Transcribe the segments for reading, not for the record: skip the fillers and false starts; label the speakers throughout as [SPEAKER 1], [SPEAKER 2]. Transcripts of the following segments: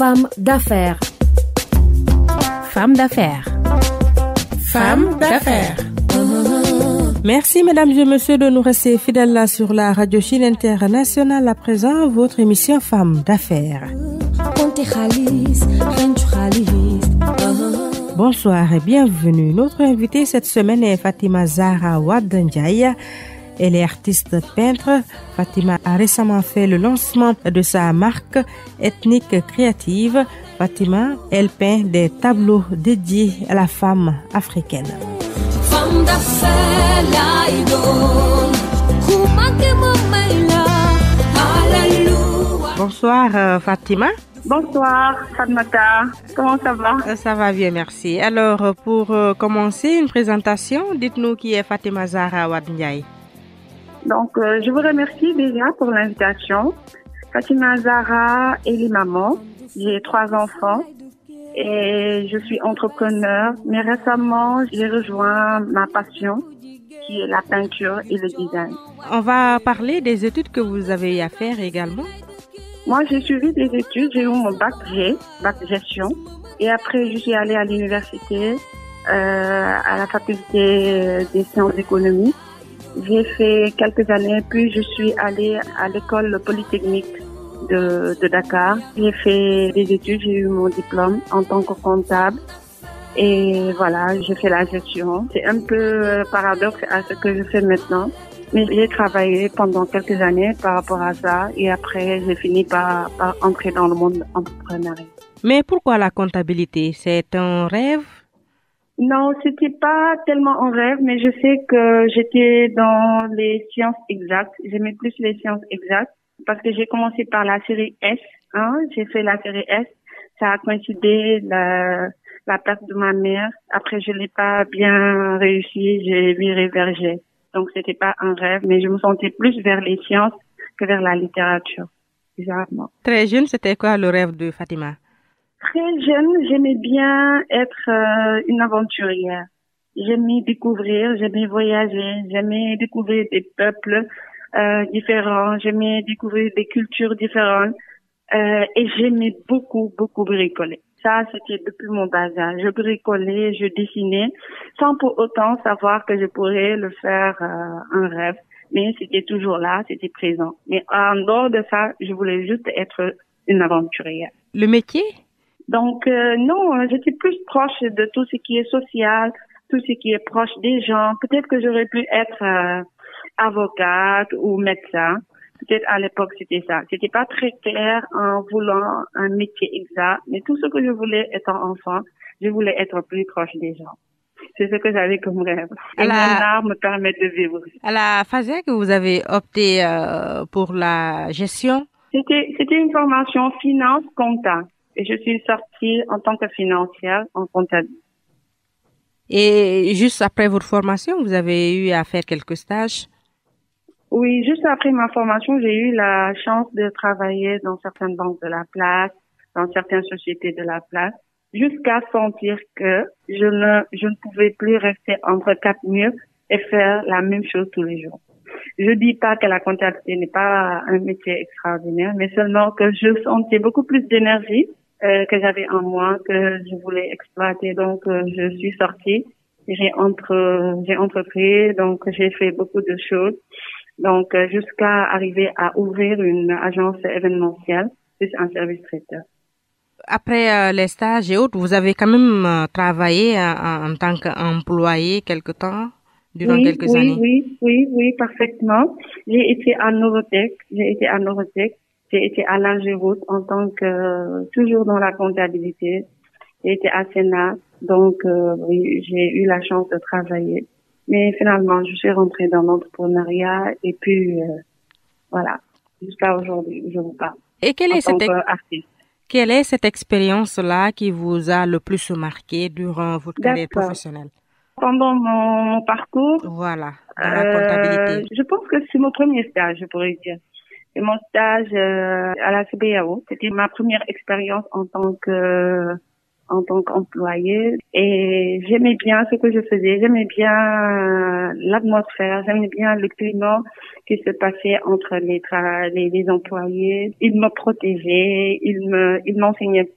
[SPEAKER 1] Femme d'affaires.
[SPEAKER 2] Femme d'affaires.
[SPEAKER 3] Femme d'affaires.
[SPEAKER 4] Merci mesdames et messieurs de nous rester fidèles là sur la radio Chine internationale. À présent, votre émission Femme d'affaires. Bonsoir et bienvenue. Notre invitée cette semaine est Fatima Zahra Wade Ndiaye. Elle est artiste peintre. Fatima a récemment fait le lancement de sa marque ethnique créative. Fatima, elle peint des tableaux dédiés à la femme africaine. Bonsoir Fatima.
[SPEAKER 5] Bonsoir Fatmata, comment ça va?
[SPEAKER 4] Ça va bien, merci. Alors pour commencer une présentation, dites-nous qui est Fatima Zahra Wade Ndiaye.
[SPEAKER 5] Donc je vous remercie déjà pour l'invitation. Fatima Zahra est maman, j'ai 3 enfants et je suis entrepreneur, mais récemment j'ai rejoint ma passion qui est la peinture et le design.
[SPEAKER 4] On va parler des études que vous avez eu à faire également.
[SPEAKER 5] Moi, j'ai suivi des études, j'ai eu mon bac G, bac gestion, et après je suis allée à l'université, à la faculté des sciences économiques. J'ai fait quelques années, puis je suis allée à l'école polytechnique de Dakar. J'ai fait des études, j'ai eu mon diplôme en tant que comptable, et voilà, j'ai fait la gestion. C'est un peu paradoxe à ce que je fais maintenant. Mais j'ai travaillé pendant quelques années par rapport à ça et après j'ai fini par entrer dans le monde entrepreneurial.
[SPEAKER 4] Mais pourquoi la comptabilité? C'est un rêve?
[SPEAKER 5] Non, c'était pas tellement un rêve, mais je sais que j'étais dans les sciences exactes. J'aimais plus les sciences exactes parce que j'ai commencé par la série S. J'ai fait la série S. Ça a coïncidé la perte de ma mère. Après, je l'ai pas bien réussi. J'ai viré vers G. Donc, c'était pas un rêve, mais je me sentais plus vers les sciences que vers la littérature, bizarrement.
[SPEAKER 4] Très jeune, c'était quoi le rêve de Fatima?
[SPEAKER 5] Très jeune, j'aimais bien être une aventurière. J'aimais découvrir, j'aimais voyager, j'aimais découvrir des peuples différents, j'aimais découvrir des cultures différentes et j'aimais beaucoup bricoler. Ça, c'était depuis mon bas âge. Je bricolais, je dessinais, sans pour autant savoir que je pourrais le faire un rêve. Mais c'était toujours là, c'était présent. Mais en dehors de ça, je voulais juste être une aventurière.
[SPEAKER 4] Le métier?
[SPEAKER 5] Donc, non, j'étais plus proche de tout ce qui est social, tout ce qui est proche des gens. Peut-être que j'aurais pu être avocate ou médecin. Peut-être à l'époque, c'était ça. C'était pas très clair en voulant un métier exact, mais tout ce que je voulais étant enfant, je voulais être plus proche des gens. C'est ce que j'avais comme rêve. Et mon art me permet de vivre.
[SPEAKER 4] À la FASEG, vous avez opté pour la gestion?
[SPEAKER 5] C'était une formation finance compta. Et je suis sortie en tant que financière en comptabilité.
[SPEAKER 4] Et juste après votre formation, vous avez eu à faire quelques stages?
[SPEAKER 5] Oui, juste après ma formation, j'ai eu la chance de travailler dans certaines banques de la place, dans certaines sociétés de la place, jusqu'à sentir que je ne pouvais plus rester entre 4 murs et faire la même chose tous les jours. Je dis pas que la comptabilité n'est pas un métier extraordinaire, mais seulement que je sentais beaucoup plus d'énergie que j'avais en moi, que je voulais exploiter. Donc, je suis sortie, j'ai entrepris, donc j'ai fait beaucoup de choses. Donc, jusqu'à arriver à ouvrir une agence événementielle, plus un service traiteur.
[SPEAKER 4] Après les stages et autres, vous avez quand même travaillé en tant qu'employé quelque temps, durant quelques années?
[SPEAKER 5] Oui, parfaitement. J'ai été à Novotech, j'ai été à l'Algéroute en tant que, toujours dans la comptabilité. J'ai été à Sénat, donc oui, j'ai eu la chance de travailler. Mais finalement, je suis rentrée dans l'entrepreneuriat et puis voilà, jusqu'à aujourd'hui, je vous parle.
[SPEAKER 4] Et quelle
[SPEAKER 5] est
[SPEAKER 4] cette expérience-là qui vous a le plus marqué durant votre carrière professionnelle?
[SPEAKER 5] Pendant mon parcours,
[SPEAKER 4] voilà, dans la comptabilité.
[SPEAKER 5] Je pense que c'est mon premier stage, je pourrais dire. C'est mon stage à la CBAO. C'était ma première expérience en tant en tant qu'employée et j'aimais bien ce que je faisais, j'aimais bien l'atmosphère, j'aimais bien le climat qui se passait entre les employés. Ils me protégeaient, ils m'enseignaient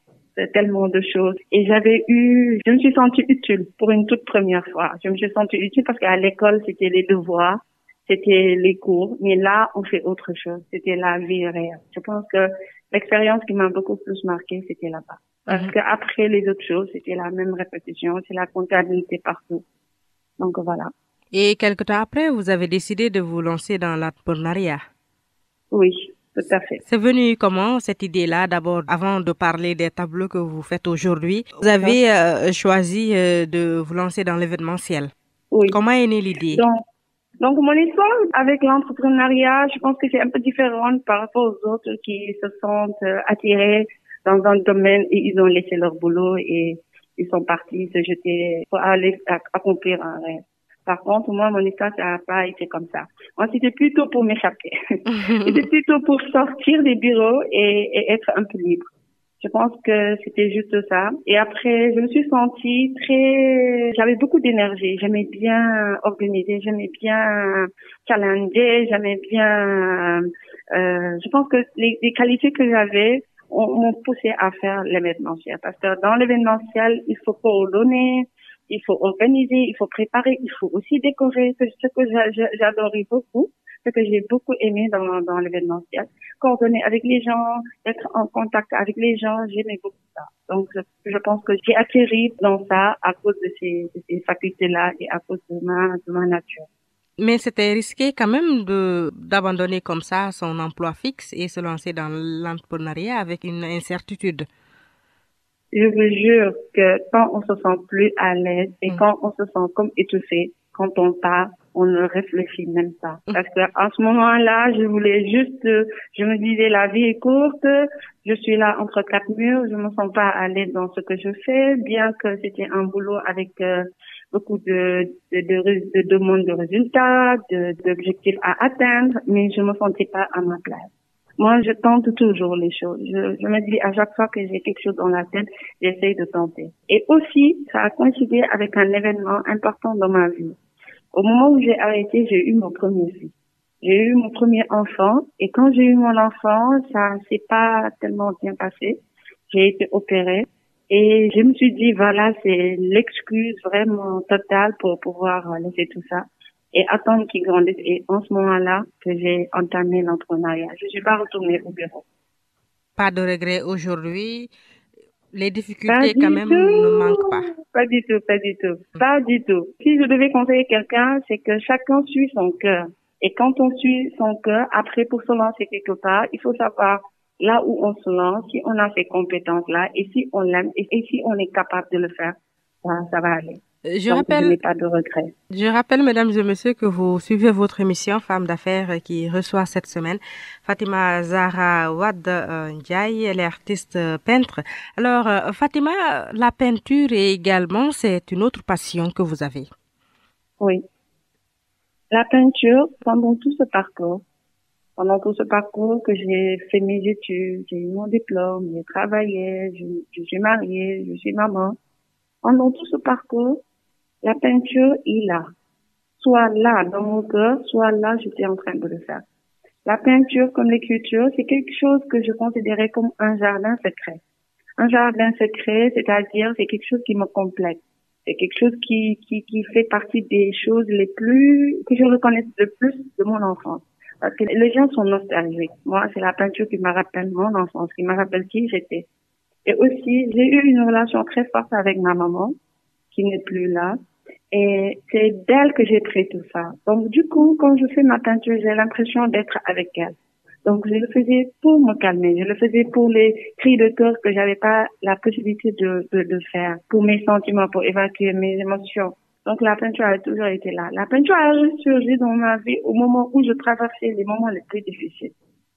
[SPEAKER 5] tellement de choses et je me suis sentie utile pour une toute première fois. Je me suis sentie utile parce qu'à l'école, c'était les devoirs, c'était les cours, mais là, on fait autre chose. C'était la vie réelle. Je pense que l'expérience qui m'a beaucoup plus marquée, c'était là-bas. Parce que après les autres choses, c'était la même répétition, c'est la comptabilité partout. Donc voilà.
[SPEAKER 4] Et quelque temps après, vous avez décidé de vous lancer dans l'entrepreneuriat.
[SPEAKER 5] Oui, tout à fait.
[SPEAKER 4] C'est venu comment cette idée-là? D'abord, avant de parler des tableaux que vous faites aujourd'hui, vous avez choisi de vous lancer dans l'événementiel.
[SPEAKER 5] Oui.
[SPEAKER 4] Comment est née l'idée?
[SPEAKER 5] Donc mon histoire avec l'entrepreneuriat, je pense que c'est un peu différente par rapport aux autres qui se sentent attirés dans un domaine et ils ont laissé leur boulot et ils sont partis se jeter pour aller accomplir un rêve. Par contre, moi, mon histoire, ça n'a pas été comme ça. Moi, c'était plutôt pour m'échapper. C'était plutôt pour sortir des bureaux et être un peu libre. Je pense que c'était juste ça. Et après, je me suis sentie j'avais beaucoup d'énergie. J'aimais bien organiser, j'aimais bien challenger, j'aimais bien, je pense que les qualités que j'avais m'ont poussé à faire l'événementiel. Parce que dans l'événementiel, il faut coordonner, il faut organiser, il faut préparer, il faut aussi décorer. C'est ce que j'adorais beaucoup, ce que j'ai beaucoup aimé dans l'événementiel. Coordonner avec les gens, être en contact avec les gens, j'aimais beaucoup ça. Donc, je pense que j'ai atterri dans ça à cause de ces facultés-là et à cause de ma nature.
[SPEAKER 4] Mais c'était risqué quand même d'abandonner comme ça son emploi fixe et se lancer dans l'entrepreneuriat avec une incertitude.
[SPEAKER 5] Je vous jure que quand on se sent plus à l'aise et quand on se sent comme étouffé, quand on part, on ne réfléchit même pas. Parce que en ce moment-là, je me disais la vie est courte, je suis là entre quatre murs, je me sens pas à l'aise dans ce que je fais, bien que c'était un boulot avec beaucoup de demandes de résultats, d'objectifs à atteindre, mais je me sentais pas à ma place. Moi, je tente toujours les choses. Je me dis à chaque fois que j'ai quelque chose dans la tête, j'essaye de tenter. Et aussi, ça a coïncidé avec un événement important dans ma vie. Au moment où j'ai arrêté, j'ai eu mon premier fils. J'ai eu mon premier enfant. Et quand j'ai eu mon enfant, ça s'est pas tellement bien passé. J'ai été opérée. Et je me suis dit, voilà, c'est l'excuse vraiment totale pour pouvoir laisser tout ça et attendre qu'ils grandissent. Et en ce moment-là, que j'ai entamé l'entrepreneuriat. Je suis pas retournée au bureau.
[SPEAKER 4] Pas de regret aujourd'hui. Les difficultés quand même ne manquent pas.
[SPEAKER 5] Pas du tout, pas du tout. Pas du tout. Si je devais conseiller quelqu'un, c'est que chacun suit son cœur. Et quand on suit son cœur, après pour se lancer quelque part, il faut savoir là où on se lance, si on a ces compétences-là, et si on l'aime, et si on est capable de le faire, ça va aller. Je n'ai pas de regrets.
[SPEAKER 4] Je rappelle, mesdames et messieurs, que vous suivez votre émission Femmes d'affaires qui reçoit cette semaine Fatima Zahra Wade Ndiaye, elle est artiste peintre. Alors, Fatima, la peinture également, c'est une autre passion que vous avez.
[SPEAKER 5] Oui. La peinture, pendant tout ce parcours que j'ai fait mes études, j'ai eu mon diplôme, j'ai travaillé, je suis mariée, je suis maman. Pendant tout ce parcours, la peinture est là. Soit là dans mon cœur, soit là j'étais en train de le faire. La peinture comme l'écriture, c'est quelque chose que je considérais comme un jardin secret. Un jardin secret, c'est-à-dire c'est quelque chose qui me complète. C'est quelque chose qui fait partie des choses que je reconnais le plus de mon enfance. Parce que les gens sont nostalgiques. Moi, c'est la peinture qui me rappelle mon enfance, qui me rappelle qui j'étais. Et aussi, j'ai eu une relation très forte avec ma maman, qui n'est plus là. Et c'est d'elle que j'ai pris tout ça. Donc, du coup, quand je fais ma peinture, j'ai l'impression d'être avec elle. Donc, je le faisais pour me calmer. Je le faisais pour les cris de cœur que j'avais pas la possibilité de faire, pour mes sentiments, pour évacuer mes émotions. Donc, la peinture a toujours été là. La peinture a ressurgi dans ma vie au moment où je traversais les moments les plus difficiles.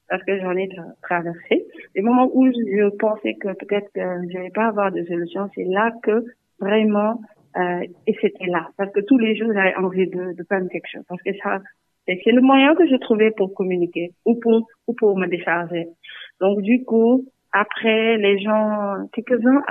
[SPEAKER 5] Parce que j'en ai traversé. Les moments où je pensais que peut-être que je n'allais pas avoir de solution, c'est là que vraiment, et c'était là. Parce que tous les jours, j'avais envie de peindre quelque chose. Parce que ça, c'est le moyen que je trouvais pour communiquer ou pour me décharger. Donc, du coup, après, les gens, quelques-uns,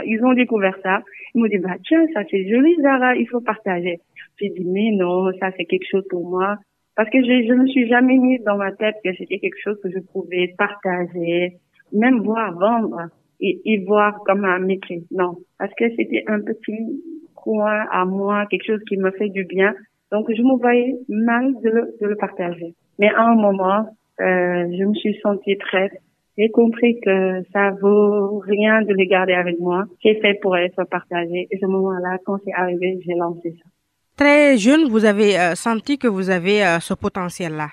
[SPEAKER 5] ils ont découvert ça. Ils m'ont dit, bah, tiens, ça c'est joli, Zara, il faut partager. J'ai dit, mais non, ça c'est quelque chose pour moi. Parce que je me suis jamais mis dans ma tête que c'était quelque chose que je pouvais partager, même voir vendre et voir comme un métier. Non. Parce que c'était un petit coin à moi, quelque chose qui me fait du bien. Donc, je me voyais mal de le partager. Mais à un moment, je me suis sentie prête. J'ai compris que ça vaut rien de les garder avec moi. J'ai fait pour être partagé. Et ce moment-là, quand c'est arrivé, j'ai lancé ça.
[SPEAKER 4] Très jeune, vous avez senti que vous avez ce potentiel-là?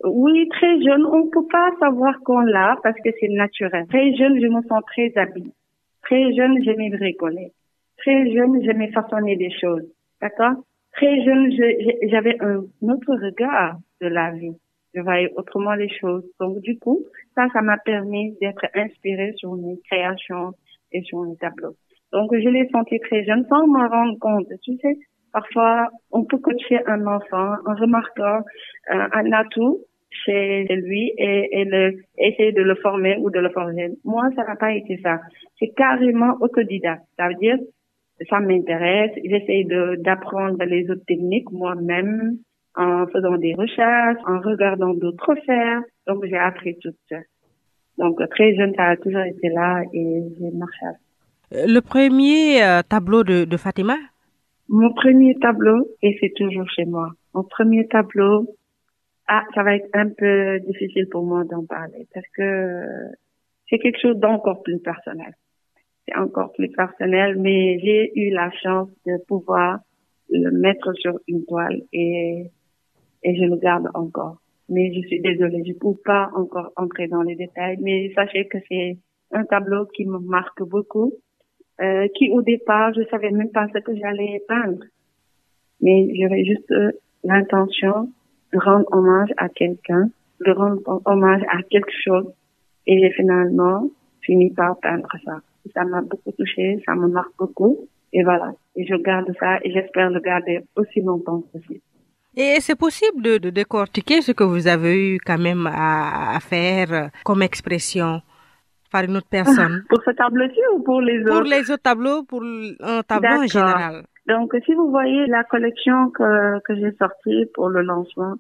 [SPEAKER 5] Oui, très jeune. On ne peut pas savoir qu'on l'a parce que c'est naturel. Très jeune, je me sens très habile. Très jeune, j'aimais bricoler. Très jeune, j'aimais façonner des choses. D'accord? Très jeune, j'avais un autre regard de la vie. Je voyais autrement les choses. Donc, du coup, ça m'a permis d'être inspirée sur mes créations et sur mes tableaux. Donc, je l'ai senti très jeune sans me rendre compte. Tu sais, parfois, on peut coacher un enfant en remarquant un atout chez lui et essayer de le former ou de le forger. Moi, ça n'a pas été ça. C'est carrément autodidacte. Ça veut dire, ça m'intéresse. J'essaie d'apprendre les autres techniques moi-même en faisant des recherches, en regardant d'autres faire. Donc, j'ai appris tout ça. Donc, très jeune, ça a toujours été là et j'ai marché à ça.
[SPEAKER 4] Le premier tableau de Fatima?
[SPEAKER 5] Mon premier tableau, et c'est toujours chez moi. Mon premier tableau, ça va être un peu difficile pour moi d'en parler parce que c'est quelque chose d'encore plus personnel. C'est encore plus personnel, mais j'ai eu la chance de pouvoir le mettre sur une toile et je le garde encore. Mais je suis désolée, je ne peux pas encore entrer dans les détails, mais sachez que c'est un tableau qui me marque beaucoup, qui au départ, je savais même pas ce que j'allais peindre. Mais j'avais juste l'intention de rendre hommage à quelqu'un, de rendre hommage à quelque chose, et j'ai finalement fini par peindre ça. Ça m'a beaucoup touchée, ça me marque beaucoup, et voilà. Et je garde ça, et j'espère le garder aussi longtemps que possible.
[SPEAKER 4] Et c'est possible de décortiquer ce que vous avez eu quand même à faire comme expression par une autre personne?
[SPEAKER 5] Pour ce tableau-ci ou pour les autres?
[SPEAKER 4] Pour les autres tableaux, pour un tableau en général.
[SPEAKER 5] Donc, si vous voyez la collection que j'ai sortie pour le lancement,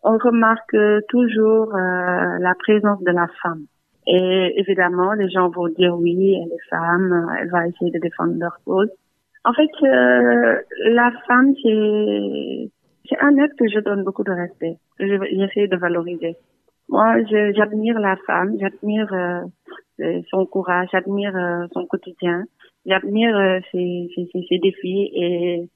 [SPEAKER 5] on remarque toujours la présence de la femme. Et évidemment, les gens vont dire oui, elle est femme, elle va essayer de défendre leur cause. En fait, la femme, c'est un être que je donne beaucoup de respect, que j'essaie de valoriser. Moi, j'admire la femme, j'admire son courage, j'admire son quotidien, j'admire ses défis et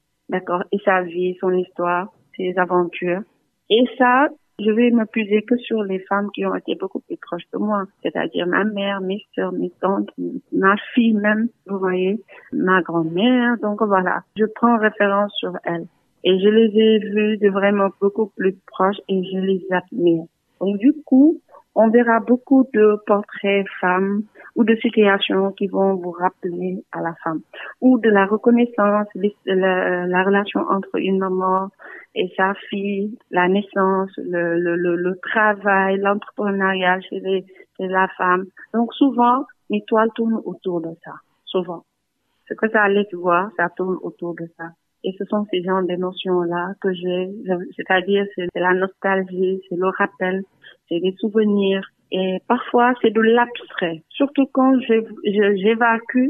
[SPEAKER 5] sa vie, son histoire, ses aventures. Et ça, je vais m'appuyer que sur les femmes qui ont été beaucoup plus proches de moi, c'est-à-dire ma mère, mes sœurs, mes tantes, ma fille même, vous voyez, ma grand-mère. Donc voilà, je prends référence sur elles. Et je les ai vues de vraiment beaucoup plus proches et je les admire. Donc du coup, on verra beaucoup de portraits femmes ou de situations qui vont vous rappeler à la femme. Ou de la reconnaissance, la relation entre une maman et sa fille, la naissance, le travail, l'entrepreneuriat chez la femme. Donc souvent, mes toiles tournent autour de ça. Souvent. Ce que ça allait voir, ça tourne autour de ça. Et ce sont ces genres d'émotions-là que c'est-à-dire c'est la nostalgie, c'est le rappel, c'est des souvenirs. Et parfois, c'est de l'abstrait. Surtout quand j'évacue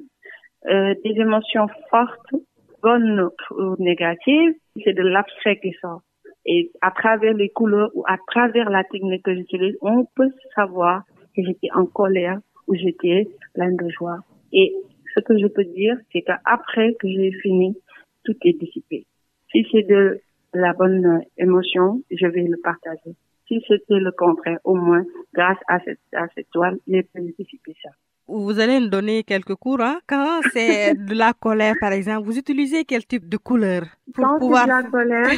[SPEAKER 5] des émotions fortes, bonnes ou négatives, c'est de l'abstrait qui sort. Et à travers les couleurs ou à travers la technique que j'utilise, on peut savoir que j'étais en colère ou j'étais pleine de joie. Et ce que je peux dire, c'est qu'après que j'ai fini, tout est dissipé. Si c'est de la bonne émotion, je vais le partager. Si c'était le contraire, au moins, grâce à cette toile, j'ai pu dissiper ça.
[SPEAKER 4] Vous allez nous donner quelques cours, hein? Quand c'est de la colère, par exemple, vous utilisez quel type de couleur pour
[SPEAKER 5] quand
[SPEAKER 4] pouvoir...
[SPEAKER 5] c'est de la colère,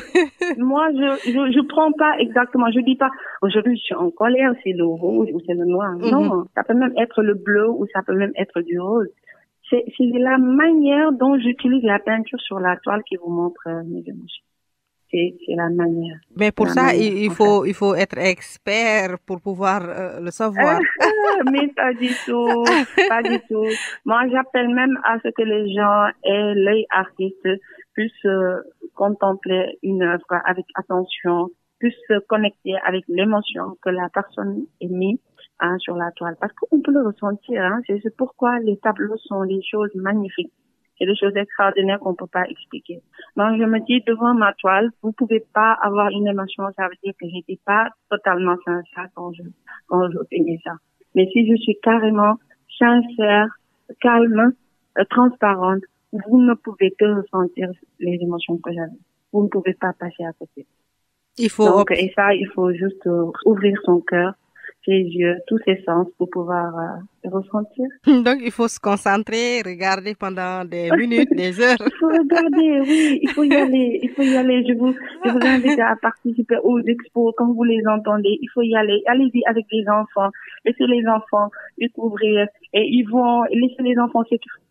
[SPEAKER 5] moi, je prends pas exactement, je dis pas, aujourd'hui, je suis en colère, c'est le rouge ou c'est le noir. Non, ça peut même être le bleu ou ça peut même être du rose. C'est la manière dont j'utilise la peinture sur la toile qui vous montre mes émotions. c'est la manière.
[SPEAKER 4] Mais pour ça, il faut être expert pour pouvoir le savoir.
[SPEAKER 5] Mais pas du tout, pas du tout. Moi, j'appelle même à ce que les gens aient l'œil artiste, puissent contempler une œuvre avec attention, puissent se connecter avec l'émotion que la personne est mise sur la toile. Parce qu'on peut le ressentir, c'est pourquoi les tableaux sont des choses magnifiques. C'est des choses extraordinaires qu'on peut pas expliquer. Donc, je me dis, devant ma toile, vous pouvez pas avoir une émotion, ça veut dire que j'étais pas totalement sincère quand je fais ça. Mais si je suis carrément sincère, calme, transparente, vous ne pouvez que ressentir les émotions que j'avais. Vous ne pouvez pas passer à côté. Et ça, il faut juste ouvrir son cœur, ses yeux, tous ses sens pour pouvoir ressentir.
[SPEAKER 4] Donc, il faut se concentrer, regarder pendant des minutes, des heures.
[SPEAKER 5] Il faut regarder, oui, il faut y aller. Je vous invite à participer aux expos quand vous les entendez. Il faut y aller. Allez-y avec les enfants. Laissez les enfants découvrir et laisser les enfants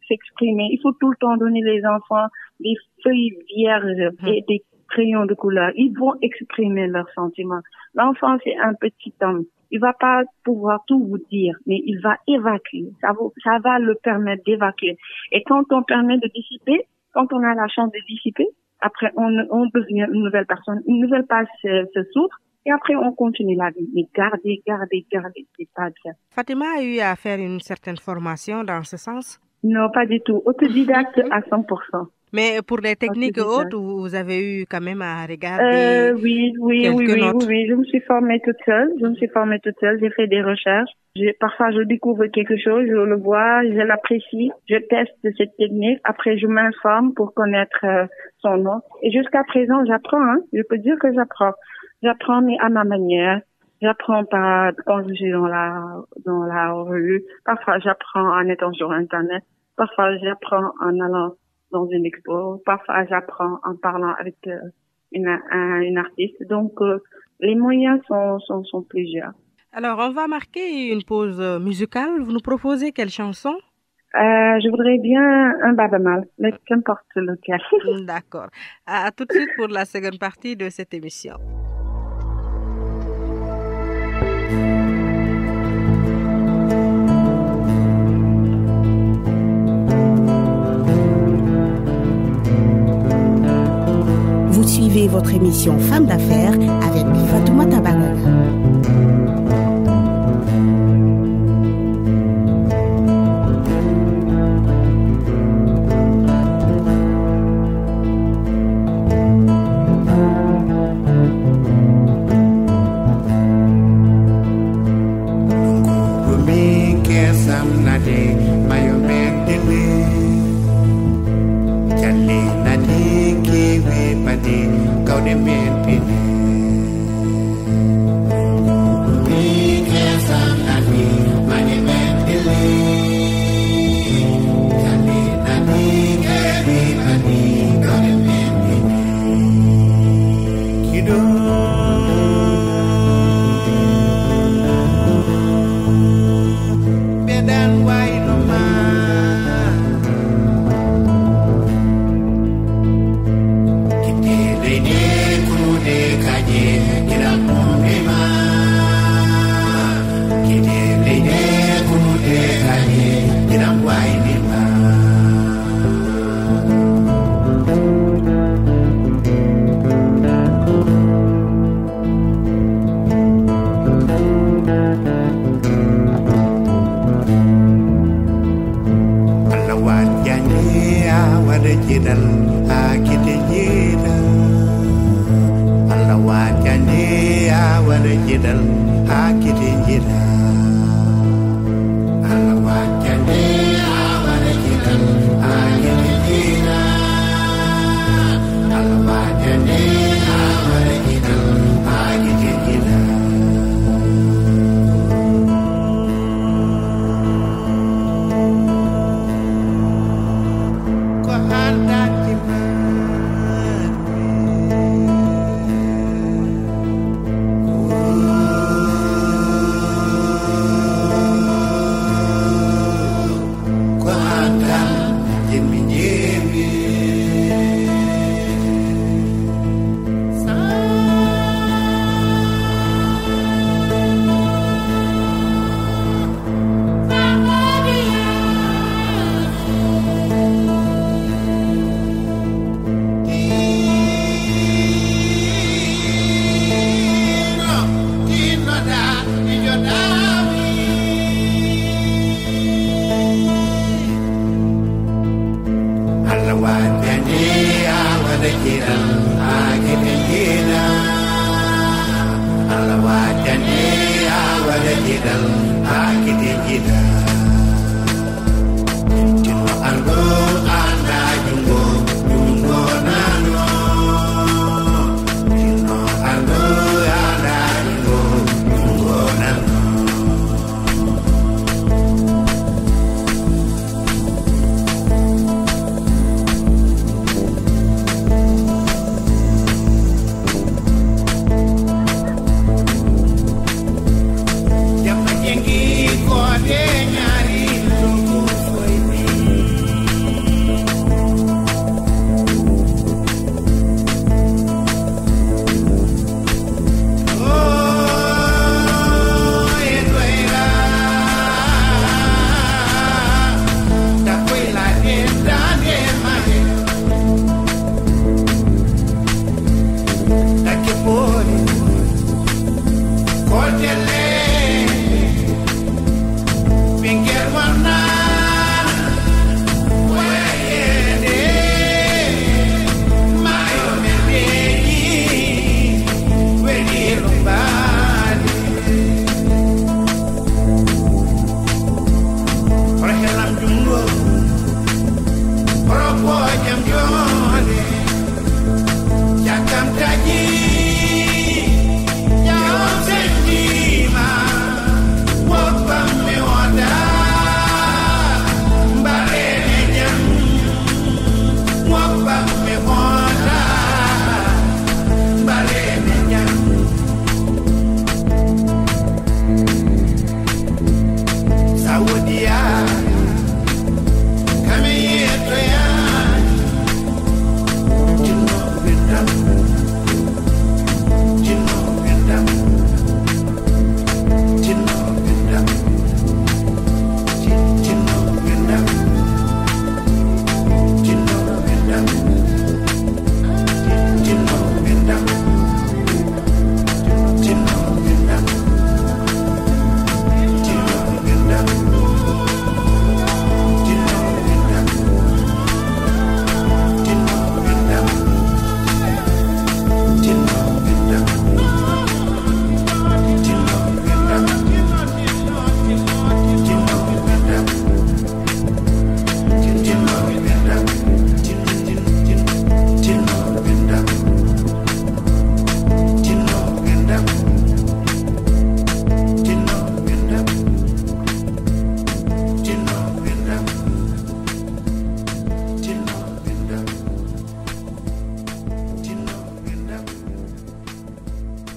[SPEAKER 5] s'exprimer. Il faut tout le temps donner les enfants des feuilles vierges et des crayons de couleur. Ils vont exprimer leurs sentiments. L'enfant, c'est un petit homme. Il va pas pouvoir tout vous dire, mais il va évacuer. Ça va le permettre d'évacuer. Et quand on permet de dissiper, quand on a la chance de dissiper, après on devient une nouvelle personne. Une nouvelle page se s'ouvre et après on continue la vie. Mais garder, c'est pas bien.
[SPEAKER 4] Fatima a eu à faire une certaine formation dans ce sens?
[SPEAKER 5] Non, pas du tout. Autodidacte à 100%.
[SPEAKER 4] Mais pour les techniques hautes, vous avez eu quand même à regarder
[SPEAKER 5] oui. Je me suis formée toute seule. J'ai fait des recherches. Parfois, je découvre quelque chose, je le vois, je l'apprécie, je teste cette technique. Après, je m'informe pour connaître son nom. Et jusqu'à présent, j'apprends. Je peux dire que j'apprends. J'apprends, mais à ma manière. J'apprends pas quand je suis dans la rue. Parfois, j'apprends en étant sur Internet. Parfois, j'apprends en allant dans une expo. Parfois, j'apprends en parlant avec une artiste. Donc, les moyens sont plusieurs.
[SPEAKER 4] Alors, on va marquer une pause musicale. Vous nous proposez quelle chanson?
[SPEAKER 5] Je voudrais bien un Baaba Maal, mais qu'importe lequel.
[SPEAKER 4] D'accord. À tout de suite pour la seconde partie de cette émission.
[SPEAKER 3] Vous suivez votre émission Femmes d'affaires avec Fatoumata Banana.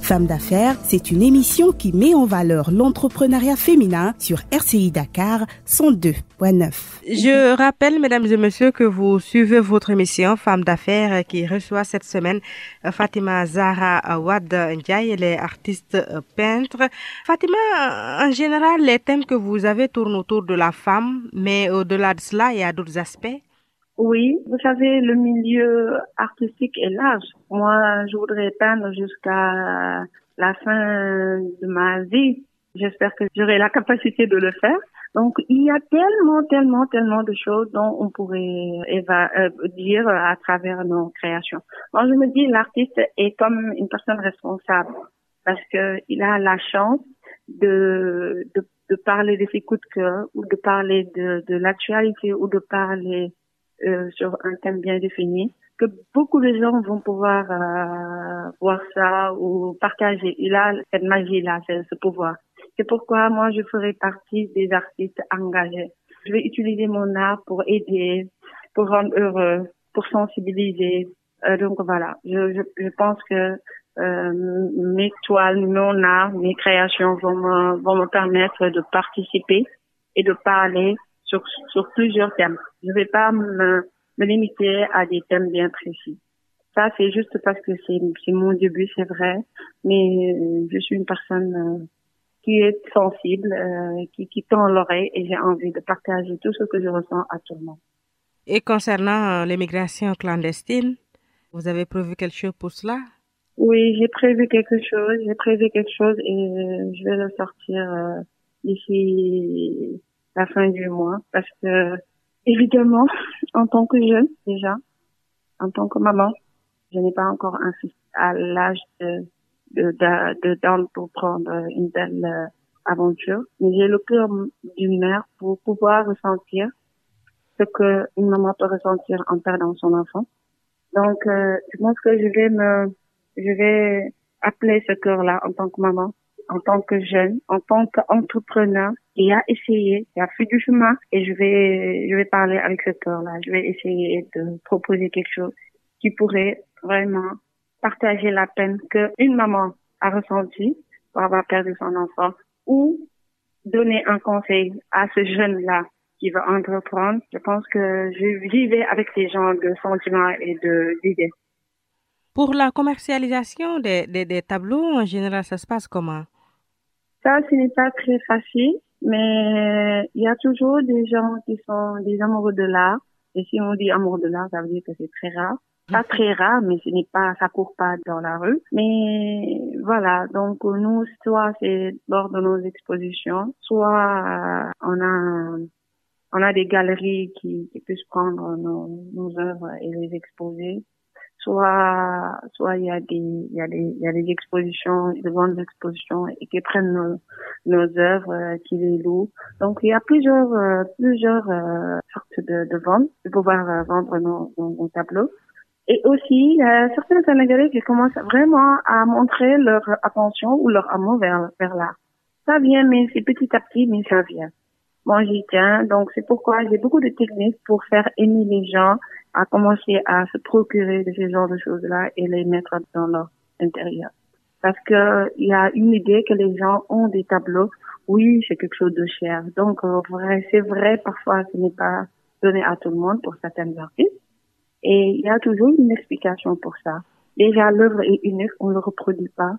[SPEAKER 3] Femmes d'affaires, c'est une émission qui met en valeur l'entrepreneuriat féminin sur RCI Dakar 102.9.
[SPEAKER 4] Je rappelle, mesdames et messieurs, que vous suivez votre émission Femmes d'affaires qui reçoit cette semaine Fatima Zahra Wade Ndiaye, elle est artiste peintre. Fatima, en général, les thèmes que vous avez tournent autour de la femme, mais au-delà de cela, il y a d'autres aspects.
[SPEAKER 5] Oui, vous savez, le milieu artistique est large. Moi, je voudrais peindre jusqu'à la fin de ma vie. J'espère que j'aurai la capacité de le faire. Donc, il y a tellement de choses dont on pourrait dire à travers nos créations. Moi, je me dis, l'artiste est comme une personne responsable parce que il a la chance de parler de ses coups de cœur ou de parler de l'actualité ou de parler sur un thème bien défini, que beaucoup de gens vont pouvoir voir ça ou partager. Il a cette magie-là, ce pouvoir. C'est pourquoi moi, je ferai partie des artistes engagés. Je vais utiliser mon art pour aider, pour rendre heureux, pour sensibiliser. Donc voilà, je pense que mes toiles, mon art, mes créations vont me permettre de participer et de parler sur plusieurs thèmes. Je vais pas me limiter à des thèmes bien précis. Ça, c'est juste parce que c'est mon début, c'est vrai, mais je suis une personne qui est sensible, qui tend l'oreille et j'ai envie de partager tout ce que je ressens à tout le monde.
[SPEAKER 4] Et concernant l'immigration clandestine, vous avez prévu quelque chose pour cela?
[SPEAKER 5] Oui, j'ai prévu quelque chose et je vais le sortir d'ici la fin du mois parce que, évidemment, en tant que jeune, déjà, en tant que maman, je n'ai pas encore un fils à l'âge de pour prendre une belle aventure, mais j'ai le cœur d'une mère pour pouvoir ressentir ce que une maman peut ressentir en perdant son enfant. Donc, je pense que je vais appeler ce cœur-là en tant que maman, en tant que jeune, en tant qu'entrepreneur qui a essayé, qui a fait du chemin, et je vais parler avec ce cœur-là. Je vais essayer de proposer quelque chose qui pourrait vraiment partager la peine qu'une maman a ressentie pour avoir perdu son enfant, ou donner un conseil à ce jeune-là qui va entreprendre. Je pense que j'y vais avec ces genres de sentiments et d'idées.
[SPEAKER 4] Pour la commercialisation des tableaux, en général, ça se passe comment?
[SPEAKER 5] Ça, ce n'est pas très facile, mais il y a toujours des gens qui sont des amoureux de l'art. Et si on dit amoureux de l'art, ça veut dire que c'est très rare. Pas très rare, mais ce n'est pas, ça court pas dans la rue. Mais voilà, donc nous, soit c'est lors de nos expositions, soit on a des galeries qui puissent prendre nos œuvres et les exposer. Soit il y a des expositions, de grandes expositions et qui prennent nos œuvres, qui les louent. Donc il y a plusieurs sortes de ventes, de pouvoir vendre nos tableaux. Et aussi, il y a certains Sénégalais qui commencent vraiment à montrer leur attention ou leur amour vers l'art. Ça vient, mais c'est petit à petit, mais ça vient. Moi, j'y tiens. Donc, c'est pourquoi j'ai beaucoup de techniques pour faire aimer les gens à commencer à se procurer de ce genre de choses-là et les mettre dans leur intérieur. Parce que il y a une idée que les gens ont des tableaux. Oui, c'est quelque chose de cher. Donc, c'est vrai, parfois, ce n'est pas donné à tout le monde pour certaines artistes. Et il y a toujours une explication pour ça. Déjà, l'œuvre est unique, on ne le reproduit pas.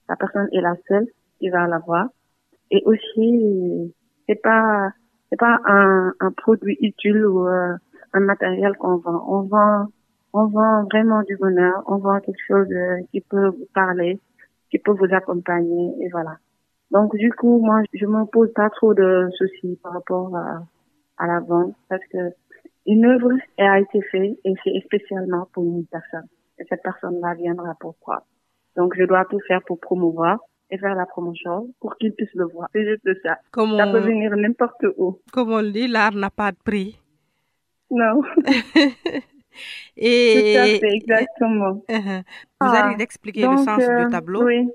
[SPEAKER 5] La personne est la seule qui va l'avoir. Et aussi, c'est pas un produit utile ou un matériel qu'on vend. On vend vraiment du bonheur. On vend quelque chose qui peut vous parler, qui peut vous accompagner, et voilà. Donc, du coup, moi, je me pose pas trop de soucis par rapport à la vente, parce que une œuvre a été faite et c'est spécialement pour une personne. Et cette personne-là viendra pourquoi. Donc, je dois tout faire pour promouvoir et faire la promotion pour qu'ils puissent le voir. C'est juste ça. Ça peut venir n'importe où.
[SPEAKER 4] Comme on dit, l'art n'a pas de prix.
[SPEAKER 5] Non.
[SPEAKER 4] Et
[SPEAKER 5] tout à fait, exactement.
[SPEAKER 4] Vous allez d'expliquer le sens du tableau?
[SPEAKER 5] Oui.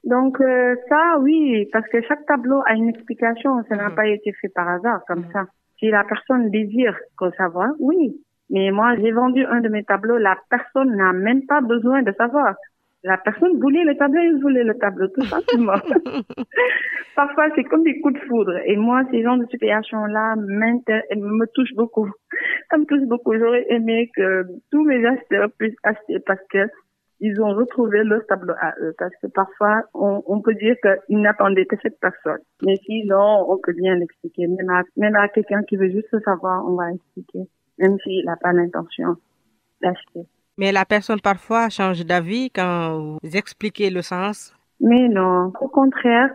[SPEAKER 5] Donc, ça, oui, parce que chaque tableau a une explication. Ça n'a pas été fait par hasard, comme ça. Si la personne désire savoir, oui. Mais moi, j'ai vendu un de mes tableaux, la personne n'a même pas besoin de savoir. La personne voulait le tableau, il voulait le tableau, tout simplement. Parfois, c'est comme des coups de foudre. Et moi, ces genres de situations-là me touchent beaucoup. Ça me touche beaucoup. J'aurais aimé que tous mes acheteurs puissent acheter parce que ils ont retrouvé leur tableau à eux. Parce que parfois, on peut dire qu'ils n'attendaient que cette personne. Mais sinon, on peut bien l'expliquer. Même à quelqu'un qui veut juste savoir, on va expliquer. Même s'il n'a pas l'intention d'acheter.
[SPEAKER 4] Mais la personne parfois change d'avis quand vous expliquez le sens.
[SPEAKER 5] Mais non, au contraire,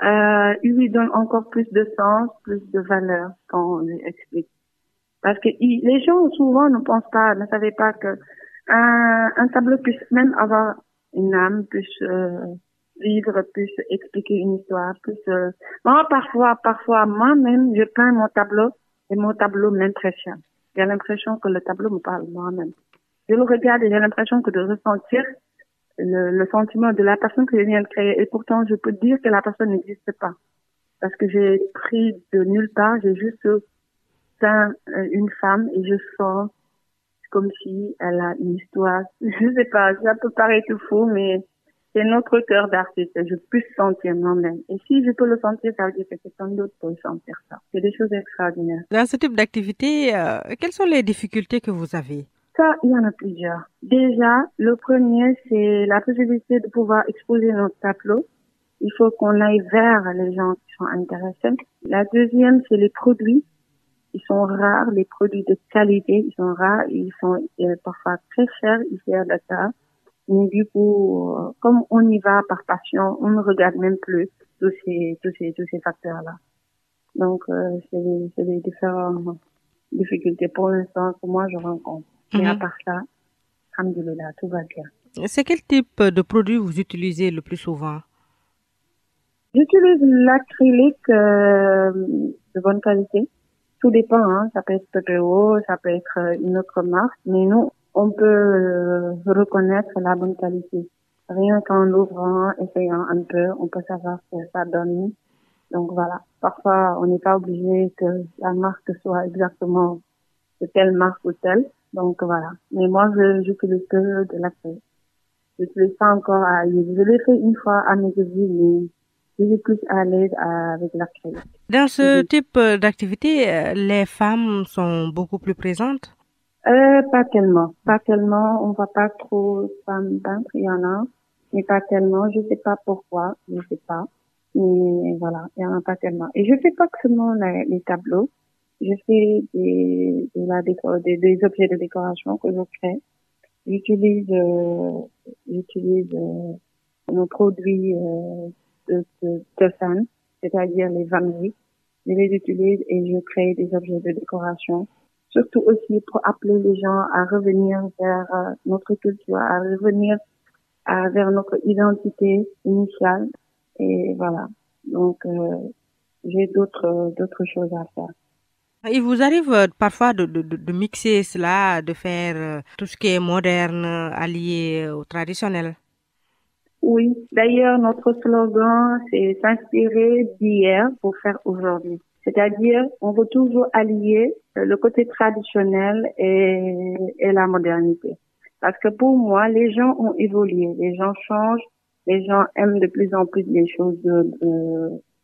[SPEAKER 5] il lui donne encore plus de sens, plus de valeur quand on lui explique. Parce que les gens souvent ne pensent pas, ne savaient pas que un tableau puisse même avoir une âme, puisse vivre, puisse expliquer une histoire, puisse. Moi, parfois, moi-même, je peins mon tableau et mon tableau m'impressionne. J'ai l'impression que le tableau me parle moi-même. Je le regarde et j'ai l'impression que de ressentir le sentiment de la personne que je viens de créer. Et pourtant, je peux dire que la personne n'existe pas. Parce que j'ai pris de nulle part, j'ai juste peint une femme et je sens comme si elle a une histoire. Je sais pas, ça peut paraître tout fou, mais c'est notre cœur d'artiste. Je peux sentir moi-même. Et si je peux le sentir, ça veut dire que quelqu'un d'autre peut sentir ça. C'est des choses extraordinaires.
[SPEAKER 4] Dans ce type d'activité, quelles sont les difficultés que vous avez?
[SPEAKER 5] Ça, il y en a plusieurs. Déjà, le premier, c'est la possibilité de pouvoir exposer notre tableau. Il faut qu'on aille vers les gens qui sont intéressés. La deuxième, c'est les produits. Ils sont rares, les produits de qualité, ils sont rares, ils sont parfois très chers ici à Dakar. Mais du coup, comme on y va par passion, on ne regarde même plus tous ces facteurs-là. Donc, c'est les différentes difficultés pour l'instant que moi je rencontre. Mais à part ça, alhamdoulilah, tout va bien.
[SPEAKER 4] C'est quel type de produit vous utilisez le plus souvent?
[SPEAKER 5] J'utilise l'acrylique de bonne qualité. Tout dépend, hein. Ça peut être PPO, ça peut être une autre marque, mais nous, on peut reconnaître la bonne qualité. Rien qu'en ouvrant, essayant un peu, on peut savoir ce que ça donne. Donc voilà. Parfois, on n'est pas obligé que la marque soit exactement de telle marque ou telle. Donc voilà. Mais moi, j'utilise que de l'acrylique. J'utilise pas encore à l'huile. Je l'ai fait une fois à mes débuts, mais je suis plus à l'aise avec l'acrylique.
[SPEAKER 4] Dans ce type d'activité, les femmes sont beaucoup plus présentes?
[SPEAKER 5] Pas tellement. Pas tellement. On voit pas trop de femmes peintres. Il y en a, mais pas tellement. Je sais pas pourquoi. Je sais pas. Mais voilà, il y en a pas tellement. Et je fais pas que seulement les tableaux. Je fais des objets de décoration que je crée. J'utilise nos produits de scène, c'est-à-dire les vanneries. Je les utilise et je crée des objets de décoration. Surtout aussi pour appeler les gens à revenir vers notre culture, à revenir vers notre identité initiale. Et voilà. Donc, j'ai d'autres choses à faire.
[SPEAKER 4] Il vous arrive parfois de mixer cela, de faire tout ce qui est moderne allié au traditionnel?
[SPEAKER 5] Oui. D'ailleurs, notre slogan, c'est s'inspirer d'hier pour faire aujourd'hui. C'est-à-dire, on veut toujours allier le côté traditionnel et la modernité. Parce que pour moi, les gens ont évolué, les gens changent, les gens aiment de plus en plus les choses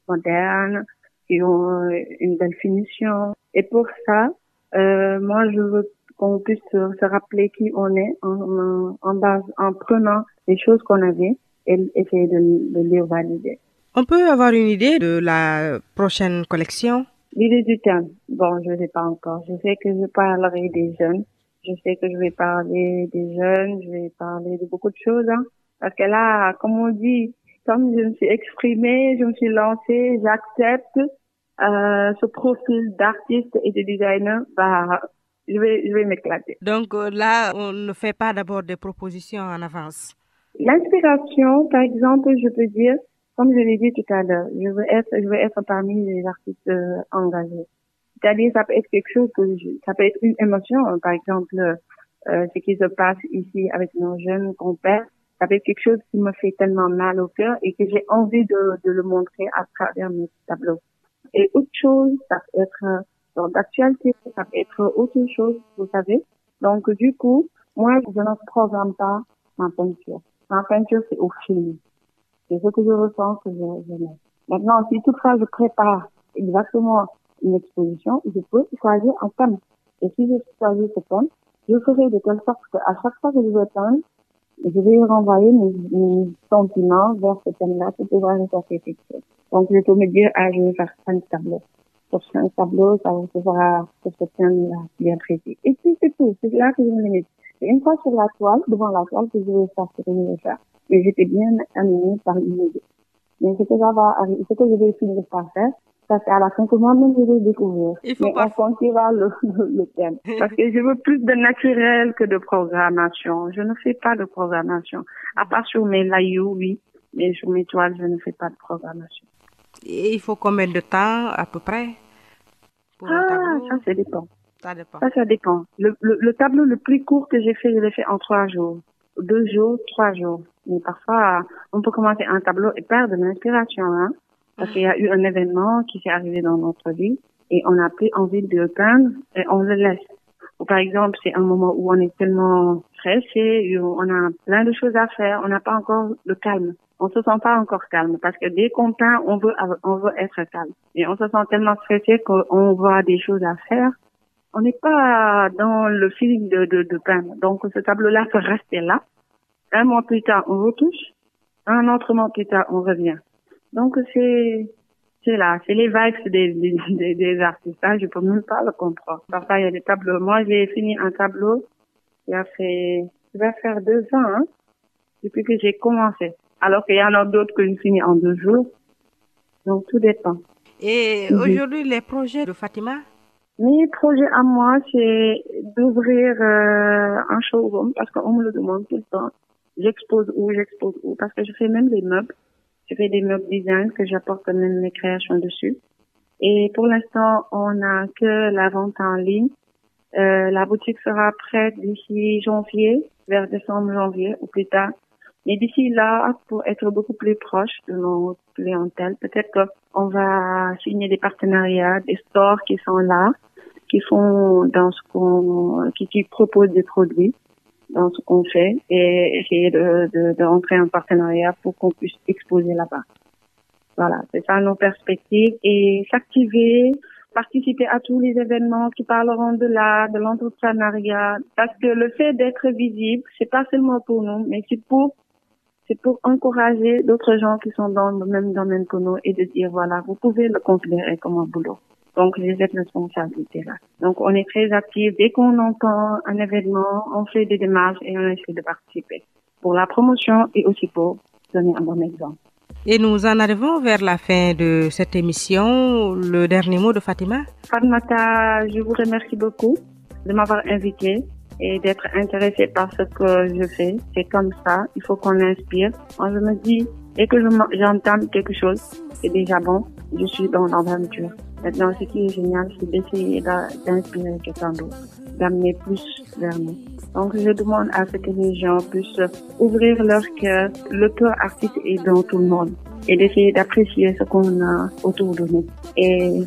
[SPEAKER 5] modernes, qui ont une belle finition. Et pour ça, moi, je veux qu'on puisse se rappeler qui on est en prenant les choses qu'on avait et essayer de les valider.
[SPEAKER 4] On peut avoir une idée de la prochaine collection?
[SPEAKER 5] L'idée du thème, bon, je ne sais pas encore. Je sais que je parlerai des jeunes. Je sais que je vais parler des jeunes. Je vais parler de beaucoup de choses, hein. Parce que là, comme on dit, comme je me suis exprimée, je me suis lancée, j'accepte ce profil d'artiste et de designer, bah, je vais m'éclater.
[SPEAKER 4] Donc là, on ne fait pas d'abord des propositions en avance.
[SPEAKER 5] L'inspiration, par exemple, je peux dire, comme je l'ai dit tout à l'heure, je veux être parmi les artistes engagés. C'est-à-dire, ça peut être quelque chose ça peut être une émotion, par exemple, ce qui se passe ici avec nos jeunes compères. Ça peut être quelque chose qui me fait tellement mal au cœur et que j'ai envie de le montrer à travers mes tableaux. Et autre chose, ça peut être d'actualité, ça peut être autre chose, vous savez. Donc, du coup, moi, je ne programme pas ma peinture. Ma peinture, c'est au film. C'est ce que je ressens que je mets. Maintenant, si toutefois je prépare exactement une exposition, je peux choisir un thème. Et si je choisis ce thème, je ferai de telle sorte qu'à chaque fois que je vais peindre, je vais renvoyer mes sentiments vers ce thème-là pour pouvoir ressortir quelque chose. Donc, je peux me dire, je vais faire 5 tableaux. Sur 5 tableaux, ça sera sur ce thème-là bien précis. Et puis, c'est tout. C'est là que je me limite. Et une fois sur la toile, devant la toile, que je vais faire ce que je vais faire. Mais j'étais bien animée par une idée. Mais ce que je vais finir par faire, ça c'est à la fin que moi-même je vais découvrir. Mais on continuera le thème. Parce que je veux plus de naturel que de programmation. Je ne fais pas de programmation. À part sur mes layous, oui. Mais sur mes toiles, je ne fais pas de programmation.
[SPEAKER 4] Et il faut combien de temps, à peu près, pour un tableau?
[SPEAKER 5] Ça dépend.
[SPEAKER 4] Ça dépend.
[SPEAKER 5] Ça dépend. Le tableau le plus court que j'ai fait, je l'ai fait en 3 jours. 2 jours, 3 jours. Mais parfois, on peut commencer un tableau et perdre de l'inspiration, hein. Parce qu'il y a eu un événement qui s'est arrivé dans notre vie et on n'a plus envie de le peindre et on le laisse. Ou par exemple, c'est un moment où on est tellement stressé, on a plein de choses à faire, on n'a pas encore le calme. On se sent pas encore calme parce que dès qu'on peint, on veut être calme. Et on se sent tellement stressé qu'on voit des choses à faire. On n'est pas dans le feeling de peindre. Donc, ce tableau-là peut rester là. Un mois plus tard, on retouche. Un autre mois plus tard, on revient. Donc, c'est là. C'est les vibes des artistes. Ça, je peux même pas le comprendre. Parfois, il y a des tableaux. Moi, j'ai fini un tableau. Ça va faire 2 ans, hein, depuis que j'ai commencé. Alors qu'il y en a d'autres que je finis en 2 jours. Donc, tout dépend.
[SPEAKER 4] Et aujourd'hui, les projets de Fatima?
[SPEAKER 5] Mes projets à moi, c'est d'ouvrir un showroom parce qu'on me le demande tout le temps. J'expose où, parce que je fais même les meubles. Je fais des meubles design que j'apporte même mes créations dessus. Et pour l'instant, on n'a que la vente en ligne. La boutique sera prête d'ici janvier, vers décembre-janvier ou plus tard. Mais d'ici là, pour être beaucoup plus proche de nos clientèles, peut-être qu'on va signer des partenariats, des stores qui sont là, qui font dans ce qui proposent des produits dans ce qu'on fait et essayer de rentrer en partenariat pour qu'on puisse exposer là-bas. Voilà, c'est ça nos perspectives et s'activer, participer à tous les événements qui parleront de l'art, de l'entrepreneuriat, parce que le fait d'être visible, c'est pas seulement pour nous, mais c'est pour encourager d'autres gens qui sont dans le même domaine que nous et de dire voilà, vous pouvez le considérer comme un boulot. Donc, j'ai cette responsabilité-là. Donc, on est très actifs. Dès qu'on entend un événement, on fait des démarches et on essaie de participer pour la promotion et aussi pour donner un bon exemple.
[SPEAKER 4] Et nous en arrivons vers la fin de cette émission. Le dernier mot de Fatima?
[SPEAKER 5] Fatmata, je vous remercie beaucoup de m'avoir invitée et d'être intéressée par ce que je fais. C'est comme ça, il faut qu'on inspire. Moi, je me dis, dès que j'entame quelque chose, c'est déjà bon, je suis dans l'aventure. Maintenant, ce qui est génial, c'est d'essayer d'inspirer quelqu'un d'autre, d'amener plus vers nous. Donc, je demande à ce que les gens puissent ouvrir leur cœur. Le cœur artiste est dans tout le monde et d'essayer d'apprécier ce qu'on a autour de nous. Et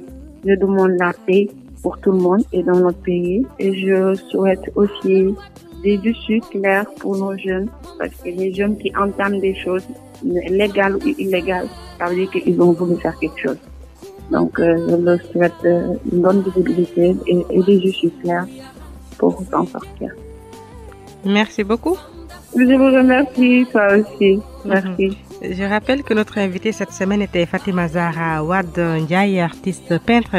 [SPEAKER 5] je demande la paix pour tout le monde et dans notre pays. Et je souhaite aussi des issues claires pour nos jeunes, parce que les jeunes qui entament des choses légales ou illégales, ça veut dire qu'ils ont voulu faire quelque chose. Donc, je leur souhaite une bonne visibilité et des issues claires pour s'en sortir.
[SPEAKER 4] Merci beaucoup.
[SPEAKER 5] Je vous remercie, toi aussi. Merci.
[SPEAKER 4] Je rappelle que notre invitée cette semaine était Fatima Zahra Wade Ndiaye, artiste peintre.